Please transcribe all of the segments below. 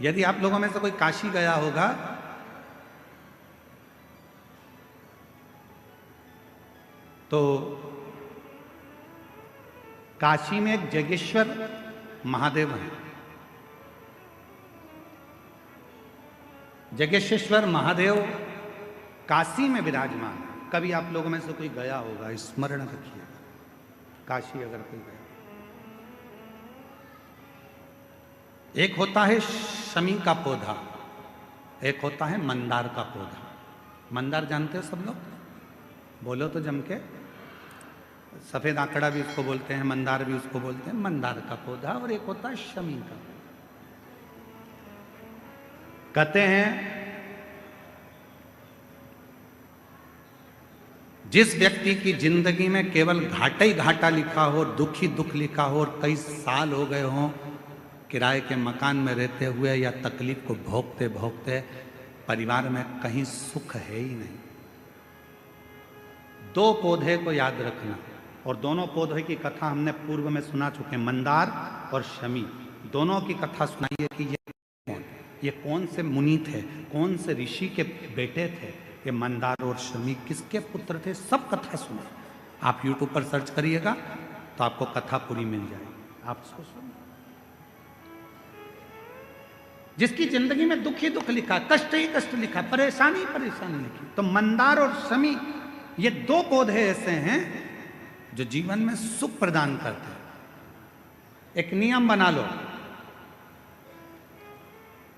यदि आप लोगों में से कोई काशी गया होगा तो काशी में एक जगेश्वर महादेव हैं। जगेश्वर महादेव काशी में विराजमान है। कभी आप लोगों में से कोई गया होगा, स्मरण रखिए, काशी अगर कोई गया। एक होता है शमी का पौधा, एक होता है मंदार का पौधा। मंदार जानते हो सब लोग? बोलो तो जम के। सफेद आंकड़ा भी उसको बोलते हैं, मंदार भी उसको बोलते हैं। मंदार का पौधा और एक होता है शमी का। कहते हैं जिस व्यक्ति की जिंदगी में केवल घाटा ही घाटा लिखा हो, दुख ही दुख लिखा हो और कई साल हो गए हों किराए के मकान में रहते हुए या तकलीफ को भोगते भोगते, परिवार में कहीं सुख है ही नहीं, दो पौधे को याद रखना। और दोनों पौधे की कथा हमने पूर्व में सुना चुके हैं, मंदार और शमी। दोनों की कथा सुनाइए कि ये कौन से मुनि थे, कौन से ऋषि के बेटे थे, ये मंदार और शमी किसके पुत्र थे, सब कथा सुने। आप YouTube पर सर्च करिएगा तो आपको कथा पूरी मिल जाएगी। आप उसको सुनिए। जिसकी जिंदगी में दुख ही दुख लिखा, कष्ट ही कष्ट लिखा, परेशानी परेशानी लिखी, तो मंदार और शमी ये दो पौधे ऐसे हैं जो जीवन में सुख प्रदान करते हैं। एक नियम बना लो,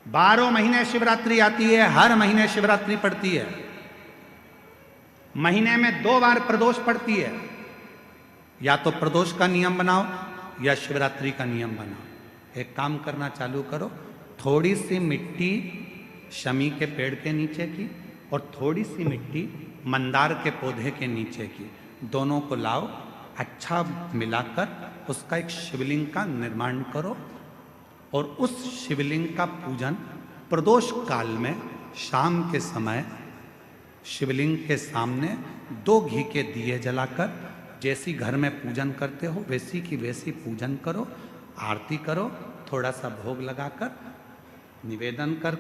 12 महीने शिवरात्रि आती है, हर महीने शिवरात्रि पड़ती है, महीने में 2 बार प्रदोष पड़ती है। या तो प्रदोष का नियम बनाओ या शिवरात्रि का नियम बनाओ। एक काम करना चालू करो, थोड़ी सी मिट्टी शमी के पेड़ के नीचे की और थोड़ी सी मिट्टी मंदार के पौधे के नीचे की, दोनों को लाओ, अच्छा मिलाकर उसका एक शिवलिंग का निर्माण करो और उस शिवलिंग का पूजन प्रदोष काल में शाम के समय शिवलिंग के सामने 2 घी के दिए जलाकर, जैसी घर में पूजन करते हो वैसी की वैसी पूजन करो, आरती करो, थोड़ा सा भोग लगाकर निवेदन कर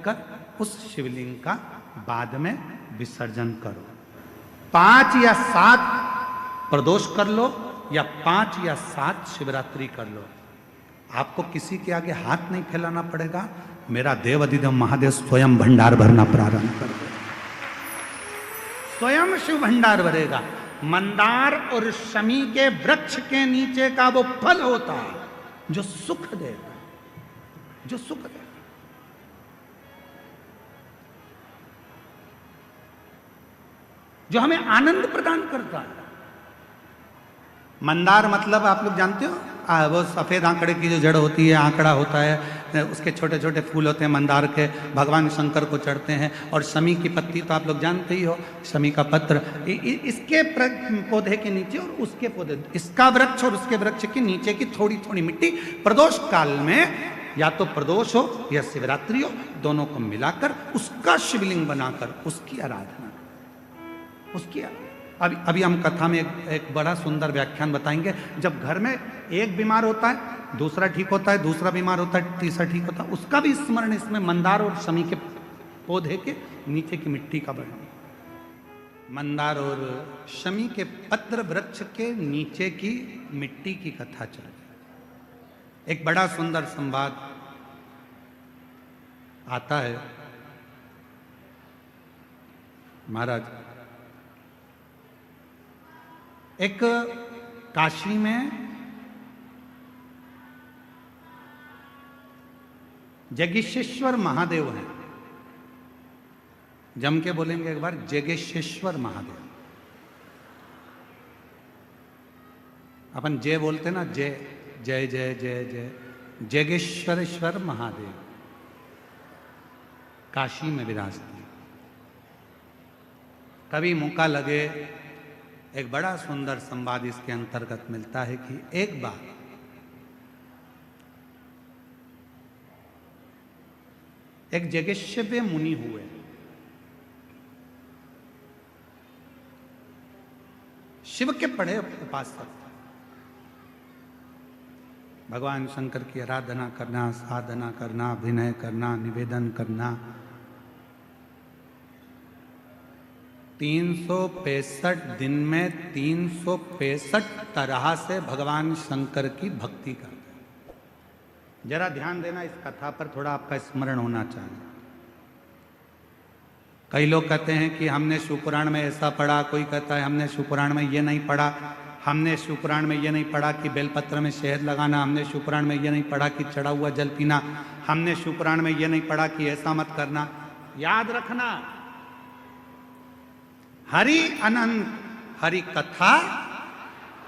उस शिवलिंग का बाद में विसर्जन करो। 5 या 7 प्रदोष कर लो या 5 या 7 शिवरात्रि कर लो। आपको किसी के आगे हाथ नहीं फैलाना पड़ेगा। मेरा देव अधिदेव महादेव स्वयं भंडार भरना प्रारंभ कर दे, स्वयं शिव भंडार भरेगा। मंदार और शमी के वृक्ष के नीचे का वो फल होता है जो सुख देता, जो सुख देता, जो हमें आनंद प्रदान करता है। मंदार मतलब आप लोग जानते हो, वो सफ़ेद आंकड़े की जो जड़ होती है, आंकड़ा होता है, उसके छोटे छोटे फूल होते हैं मंदार के, भगवान शंकर को चढ़ते हैं। और शमी की पत्ती तो आप लोग जानते ही हो, शमी का पत्र, इसके पौधे के नीचे और उसके पौधे, इसका वृक्ष और उसके वृक्ष के नीचे की थोड़ी थोड़ी मिट्टी प्रदोष काल में, या तो प्रदोष हो या शिवरात्रि हो, दोनों को मिलाकर उसका शिवलिंग बनाकर उसकी आराधना, उसकी अभी हम कथा में एक बड़ा सुंदर व्याख्यान बताएंगे। जब घर में एक बीमार होता है, दूसरा ठीक होता है, दूसरा बीमार होता है, तीसरा ठीक होता है, उसका भी स्मरण इसमें मंदार और शमी के पौधे के नीचे की मिट्टी का वर्णन। मंदार और शमी के पत्र वृक्ष के नीचे की मिट्टी की कथा चल रही। एक बड़ा सुंदर संवाद आता है। महाराज, एक काशी में जगेश्वर महादेव हैं। जम के बोलेंगे एक बार, जगेश्वर महादेव। अपन जय बोलते ना, जय जय जय जय जय, जगेश्वरेश्वर महादेव काशी में विराजते। कभी मौका लगे, एक बड़ा सुंदर संवाद इसके अंतर्गत मिलता है कि एक बार एक जगेश्वर मुनि हुए। शिव के बड़े उपासक, भगवान शंकर की आराधना करना, साधना करना, अभिनय करना, निवेदन करना। 365 दिन में 365 तरह से भगवान शंकर की भक्ति करते हैं। जरा ध्यान देना, इस कथा पर थोड़ा आपका स्मरण होना चाहिए। कई लोग कहते हैं कि हमने शिवपुराण में ऐसा पढ़ा, कोई कहता है हमने शिवपुराण में ये नहीं पढ़ा, हमने शिवपुराण में ये नहीं पढ़ा कि बेलपत्र में शहद लगाना, हमने शिवपुराण में ये नहीं पढ़ा कि चढ़ा हुआ जल पीना, हमने शिवपुराण में ये नहीं पढ़ा कि ऐसा मत करना। याद रखना, हरि अनंत, हरि कथा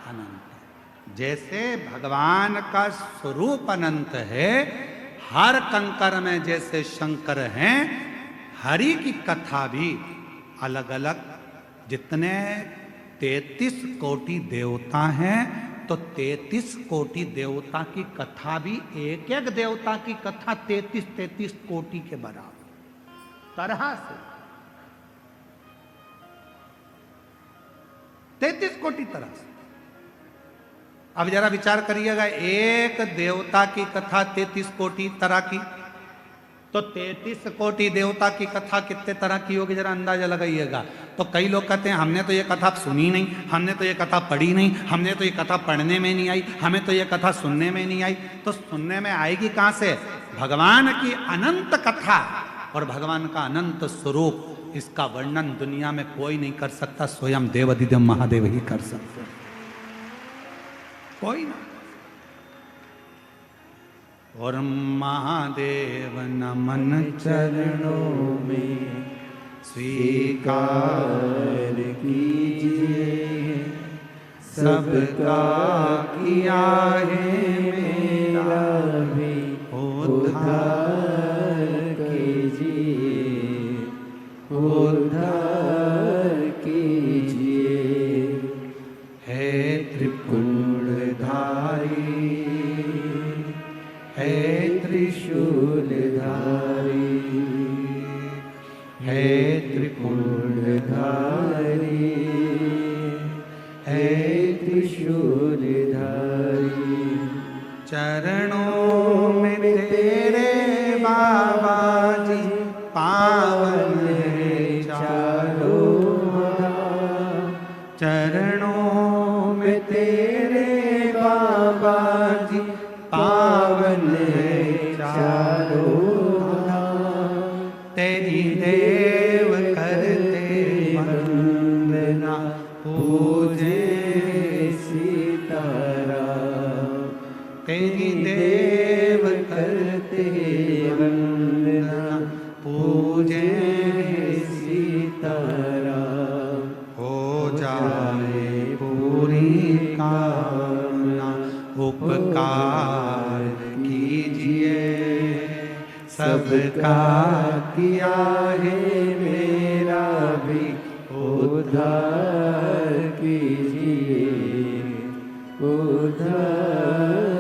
अनंत। जैसे भगवान का स्वरूप अनंत है, हर कंकर में जैसे शंकर हैं, हरि की कथा भी अलग अलग। जितने 33 कोटि देवता हैं, तो 33 कोटि देवता की कथा भी, एक एक देवता की कथा 33 कोटि के बराबर तरह से, 33 कोटि तरह से। अब जरा विचार करिएगा, एक देवता की कथा 33 कोटि तरह की, तो 33 कोटि देवता की कथा कितने तरह की होगी, जरा अंदाजा लगाइएगा। तो कई लोग कहते हैं हमने तो ये कथा सुनी नहीं, हमने तो ये कथा पढ़ी नहीं, हमने तो ये कथा पढ़ने में नहीं आई, हमें तो ये कथा सुनने में नहीं आई। तो सुनने में आएगी कहां से? भगवान की अनंत कथा और भगवान का अनंत स्वरूप, इसका वर्णन दुनिया में कोई नहीं कर सकता, स्वयं देवाधिदेव महादेव ही कर सकते, कोई ना। और महादेव नमन चरणों में स्वीकार कीजिए, सबका किया है मेरा भी उद्धार कीजिए, उद्धार कीजिए। है त्रिपुंडधारी, है त्रिशूलधारी, है त्रिपुंडधारी, है त्रिशूलधारी। चरणों में तेरे बाबा जी पावन है चारों धाम, चरणों में तेरे बाबा जी पावन है चारों धाम। तेरी देव करते वंदना, पूजे सीताराम। तेरी देव करते वंदना, पूजे सीताराम। हो जाए पूरी कामना, उपकार कीजिए, सबका किया है मेरा भी उद्धार कीजिए, उद्धार